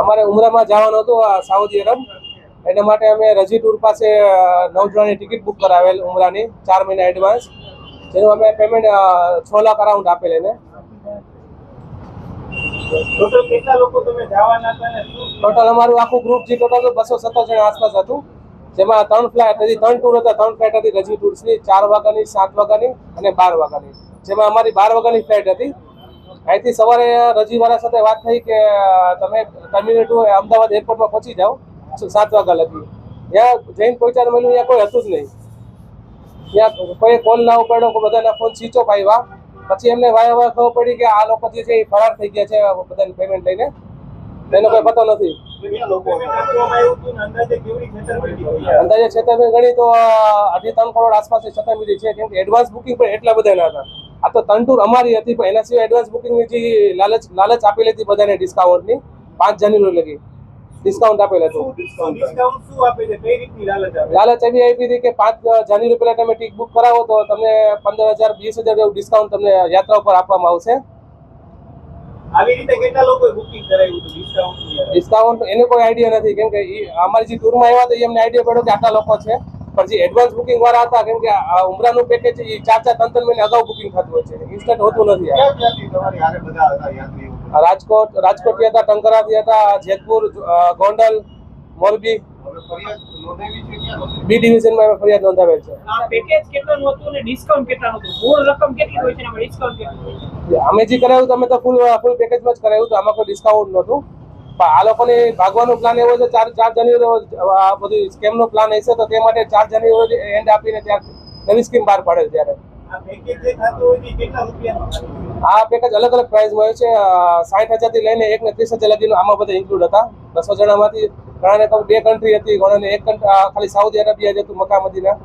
અમારે ઉમરામાં જવાનું હતું સાઉદી અરબ, એના માટે અમે રજી ટૂર પાસે 9 જણાની ટિકિટ બુક કરાવેલ ઉમરાની 4 મહિના એડવાન્સ, જેનું અમે પેમેન્ટ 6 લાખ અરાઉન્ડ આપેલ એને. ટોટલ અમારું આખું ગ્રુપ જે ટોટલ 217 જણા આસપાસ હતું, જેમાં 3 ફ્લાઇટ હતી, 3 ટૂર હતા. 3 ફ્લાઇટ હતી રજી ટૂર્સની, 4 વાગ્યાની, 7 વાગ્યાની અને 12 વાગ્યાની, જેમાં અમારી 12 વાગ્યાની ફ્લાઇટ હતી. અહીંથી સવારે રજીવાળા સાથે વાત થઈ કે તમે ટર્મિનલ 2 અમદાવાદ એરપોર્ટમાં પહોંચી જાઓ 7 વાગ્યા લગી. ત્યાં જઈને પહોંચ્યા મળ્યું ત્યાં કોઈ હતું જ નહીં. ત્યાં કોઈ કોલ ના ઉપાડ્યો, બધાના ફોન સ્વિચ ઓફ આવ્યા. પછી એમને વાયા ખબર પડી કે આ લોકો જે છે એ ફરાર થઈ ગયા છે બધાને પેમેન્ટ લઈને, એનો કોઈ પતો નથી. અંદાજે છેતરપિંડી ગણી તો 2.5-3 કરોડ આસપાસ છેતરપિંડી છે, કેમ કે એડવાન્સ બુકિંગ પણ એટલા બધા ના હતા. આ તો 3 ટૂર અમારી હતી, પણ એના સિવાય એડવાન્સ બુકિંગની જે લાલચ આપેલી હતી બધાને ડિસ્કાઉન્ટની, 5 જાન્યુઆરી લગી ડિસ્કાઉન્ટ આપેલ હતું. લાલચ એવી આપી હતી કે 5 જાન્યુઆરી પહેલા તમે ટિકિટ બુક કરાવો તો તમને 15,000 20,000 જેવું ડિસ્કાઉન્ટ તમને યાત્રા ઉપર આપવામાં આવશે. આવી રીતે કેટલા લોકોએ બુકિંગ કરાવ્યું હતું ડિસ્કાઉન્ટ? એને કોઈ આઈડિયા નથી, કેમ કે અમારી જે ટૂરમાં આવ્યા હતા એમને આઈડિયા પડ્યો કે આટલા લોકો છે, પણ જે એડવાન્સ બુકિંગ વાળા હતા, કેમ કે ઉમરાનું પેકેજ એ 4-3 મહિને અગાઉ બુકિંગ થતું હોય છે, ઇન્સ્ટન્ટ હોતું નથી. રાજકોટથી હતા, ટંકારાથી હતા, જેતપુર, ગોંડલ, મોરબી. બી ડિવિઝનમાં ફરિયાદ નોંધાવેલ છે. પેકેજ કેટલાનું હતું અને ડિસ્કાઉન્ટ કેટલાનું હતું? મૂળ રકમ કેટલી હોય છે અને ડિસ્કાઉન્ટ કેટલું હોય છે? અમે જે કરાવ્યું તમે તો ફૂલ પેકેજમાં જ કરાવ્યું હતું, આમાં કોઈ ડિસ્કાઉન્ટ નહોતું. પણ આ લોકોને ભાગવાનો પ્લાન એવો છે 4 જાન્યુઆરી બધું સ્કેમનો પ્લાન હશે, તો તે માટે 4 જાન્યુઆરી એન્ડ આપીને ત્યાં નવી સ્કીમ બહાર પાડે ત્યારે. આ પેકેજ અલગ અલગ પ્રાઇસમાં હોય છે. 60,000 થી લઈને 1,30,000 લગીનું આમાં બધા ઇન્ક્લુડ હતા. 200 જણામાંથી ઘણાને 2 કન્ટ્રી હતી, ઘણાને 1 ખાલી સાઉદી અરેબિયા જ હતું, મક્કા મદીના.